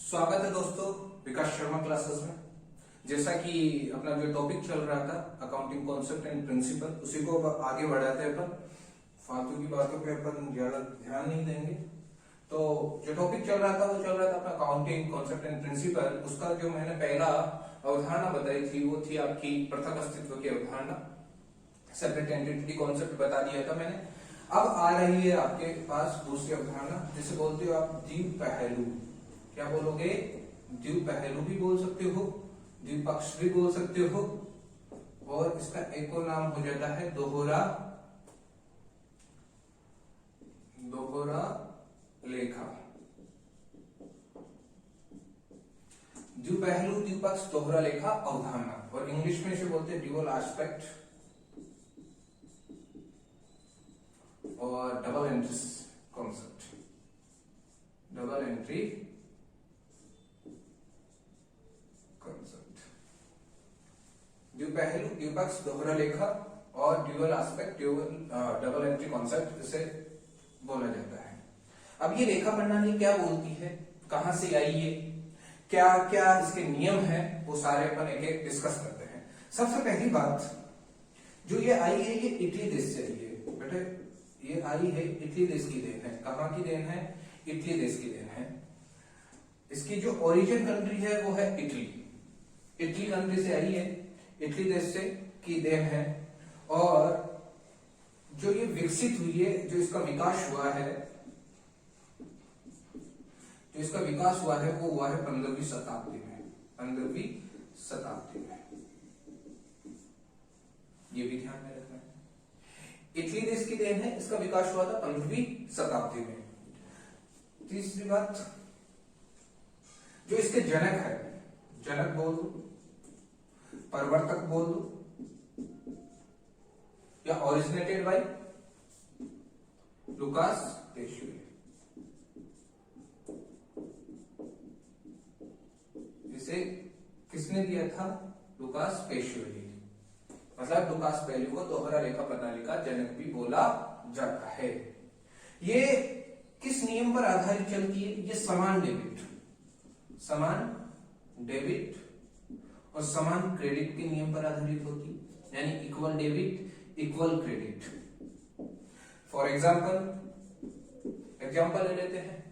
स्वागत है दोस्तों विकास शर्मा क्लासेस में। जैसा कि अपना जो टॉपिक चल रहा था अकाउंटिंग कॉन्सेप्ट एंड प्रिंसिपल, उसी को आगे बढ़ाते हैं। अपन फालतू की बातों पे अपन ज्यादा ध्यान नहीं देंगे। तो जो टॉपिक चल रहा था वो चल रहा था अपना अकाउंटिंग कॉन्सेप्ट एंड प्रिंसिपल। उसका जो मैंने पहला अवधारणा बताई थी वो थी आपकी पृथक अस्तित्व की अवधारणा, सेपरेट एंटिटी कॉन्सेप्ट बता दिया था मैंने। अब आ रही है आपके पास दूसरी अवधारणा जिसे बोलते हो आप द्विपहलू। क्या बोलोगे? द्विपहलू भी बोल सकते हो, द्विपक्ष भी बोल सकते हो, और इसका एक और नाम हो जाता है दोहरा लेखा। द्विपहलू, द्विपक्ष, दोहरा लेखा अवधारणा, और इंग्लिश में इसे बोलते हैं ड्यूअल एस्पेक्ट और double entry concept, double entry concept. द्विपहलू, द्विपक्ष, दोहरा लेखा और dual aspect, double entry concept इसे बोला जाता है। अब ये रेखा प्रणाली क्या बोलती है, कहां से आई है, क्या क्या इसके नियम है, वो सारे अपन एक एक डिस्कस करते हैं। सबसे पहली बात, जो ये आई है ये इटली देश से आई है बेटे। ये आई है इटली देश की देन है। कहां की देन है? इटली देश की देन है। इसकी जो ओरिजिन कंट्री है वो है इटली। इटली कंट्री से आई है, इटली देश से की देन है। और जो ये विकसित हुई है, जो इसका विकास हुआ है, वो हुआ है 15वीं शताब्दी में। 15वीं शताब्दी में, ये भी ध्यान में रखना है। इटली देश की देन है, इसका विकास हुआ था 15वीं शताब्दी में। तीसरी बात, जो इसके जनक है, जनक बोल दो, प्रवर्तक बोल दो, या ओरिजिनेटेड बाय लुकास पेशुएली। इसे किसने दिया था? लुकास पेशुएली। मतलब लुकास पेशुएली को दोहरा लेखा प्रणाली का जनक भी बोला जाता है। ये किस नियम पर आधारित चलती है? ये समान डेबिट और समान क्रेडिट के नियम पर आधारित होती है, यानी equal debit equal credit. For example ले लेते हैं।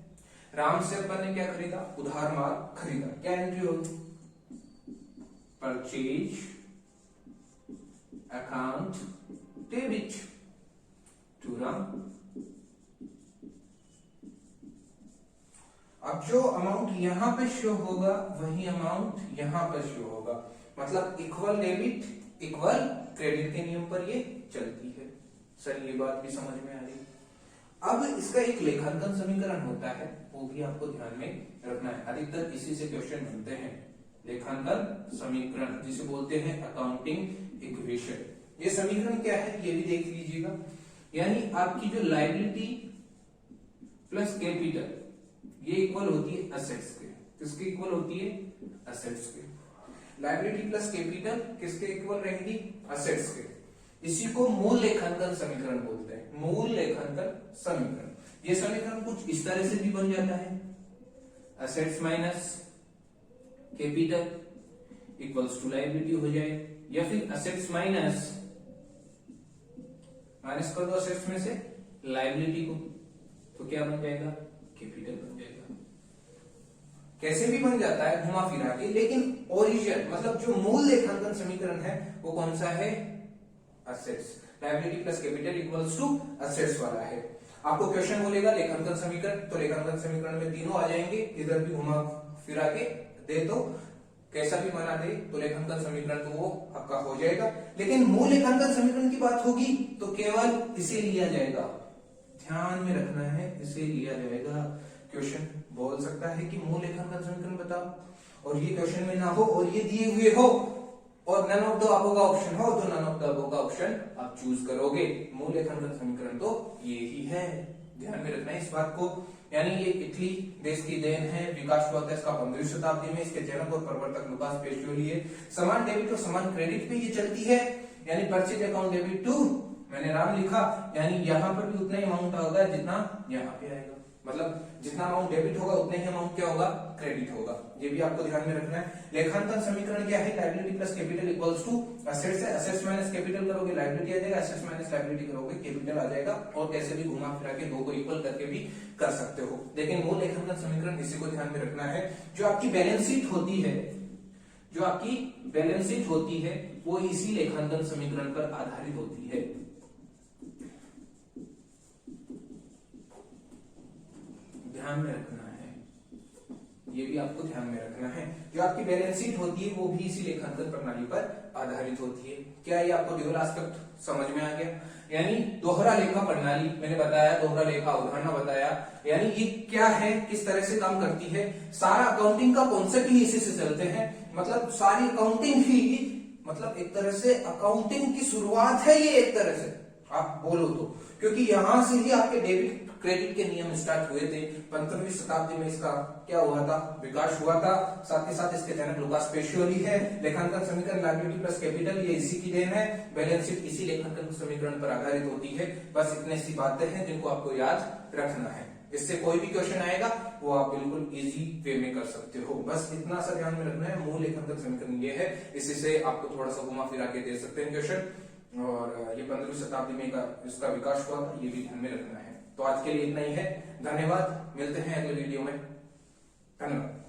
राम से अपन ने क्या खरीदा? उधार माल खरीदा। क्या एंट्री होगी? Purchase account debit to Ram. अब जो अमाउंट यहां पे शो होगा वही अमाउंट यहां पर शो होगा। मतलब इक्वल डेबिट इक्वल क्रेडिट के नियम पर ये चलती है। सर ये बात भी समझ में आ रही। अब इसका एक लेखांकन समीकरण होता है, वो भी आपको ध्यान में रखना है। अधिकतर इसी से क्वेश्चन बनते हैं। लेखांकन समीकरण जिसे बोलते हैं अकाउंटिंग इक्वेशन। ये समीकरण क्या है ये भी देख लीजिएगा। यानी आपकी जो लायबिलिटी प्लस कैपिटल ये इक्वल होती है असेट्स के। किसके इक्वल होती है? असेट्स के। लायबिलिटी प्लस कैपिटल किसके इक्वल रहेगी? असेट्स के। इसी को मूल लेखांकन समीकरण बोलते हैं। मूल लेखांकन समीकरण। ये समीकरण कुछ इस तरह से भी बन जाता है, assets minus capital equals to liability हो जाए, या फिर असेट्स माइनस कर दो असेट्स में से लायबिलिटी को, तो क्या बन जाएगा? कैपिटल बन जाएगा। कैसे भी बन जाता है घुमा फिरा के, लेकिन ओरिजिन मतलब जो मूल लेखांकन समीकरण है वो कौन सा है? Assets. Liability plus capital equals to assets वाला है। आपको क्वेश्चन बोलेगा लेखांकन समीकरण, तो लेखांकन समीकरण में तीनों आ जाएंगे। इधर भी घुमा फिरा के दे दो, कैसा भी बना दे तो लेखांकन समीकरण तो वो आपका हो जाएगा। लेकिन मूल लेखांकन समीकरण की बात होगी तो केवल इसे लिया जाएगा। ध्यान में रखना है, इसे लिया जाएगा। क्वेश्चन बोल सकता है कि मूल लेखांकन समीकरण बताओ, और ये क्वेश्चन में ना हो और ये दिए हुए हो और नन ऑफ द अबव का ऑप्शन हो, तो नन ऑफ द अबव का ऑप्शन आप चूज करोगे। मूल लेखांकन समीकरण तो ये ही है। ध्यान में रखना है इस बात को। यानी ये इटली देश की देन है, विकास हुआ था इसका 15वीं शताब्दी में। इसके जनक और प्रवर्तक लुकास पेशुएली है। समान डेबिट और समान क्रेडिट पे ये चलती है, यानी परचेज अकाउंट डेबिट टू मैंने राम लिखा, यानी यहाँ पर भी उतना ही अमाउंट होगा जितना यहाँ पे आएगा। मतलब जितना अमाउंट डेबिट होगा उतना ही अमाउंट क्या होगा, क्रेडिट होगा। ये भी आपको ध्यान में रखना है। लेखांकन समीकरण क्या है, liability plus capital equals to assets है, असेट्स माइनस कैपिटल करोगे लायबिलिटी आ जाएगा, असेट्स माइनस लायबिलिटी करोगे कैपिटल आ जाएगा, और कैसे भी घुमा फिरा के दो को इक्वल करके भी कर सकते हो। लेकिन मूल लेखांकन समीकरण इसी को ध्यान में रखना है। जो आपकी बैलेंस शीट होती है, जो आपकी बैलेंस शीट होती है वो इसी लेखांकन समीकरण पर आधारित होती है। ध्यान में रखना है, ये भी आपको ध्यान में रखना है। जो आपकी बैलेंस शीट होती है वो भी इसी लेखांकन प्रणाली पर आधारित होती है। क्या ये आपको ड्यूअल एस्पेक्ट समझ में आ गया? यानी दोहरा लेखा प्रणाली मैंने बताया, दोहरा लेखा अवधारणा बताया, यानी ये क्या है, किस तरह से काम करती है। सारा अकाउंटिंग का कॉन्सेप्ट ही इसी से चलते हैं, मतलब सारी अकाउंटिंग ही, मतलब एक तरह से अकाउंटिंग की शुरुआत है ये, एक तरह से आप बोलो तो, क्योंकि यहां से ही आपके डेबिट क्रेडिट के नियम स्टार्ट हुए थे। 15वीं शताब्दी में इसका क्या हुआ था, विकास हुआ था। साथ ही साथ इसके जनक लुकास पेशियोली है। लेखांकन समीकरण लायबिलिटी प्लस कैपिटल ये इसी की देन है। बैलेंस शीट इसी लेखांकन समीकरण पर आधारित होती है। बस इतने सी बातें हैं जिनको आपको याद रखना है। इससे कोई भी क्वेश्चन आएगा वो आप बिल्कुल इजी वे में कर सकते हो। बस इतना सा ध्यान में रखना है, मूल लेखांकन समीकरण ये है, इसी से आपको थोड़ा सा घुमा फिरा के दे सकते हैं क्वेश्चन। और ये 15वीं शताब्दी में इसका विकास हुआ था, ये भी ध्यान में रखना है। तो आज के लिए इतना ही है, धन्यवाद। मिलते हैं अगले वीडियो में, धन्यवाद।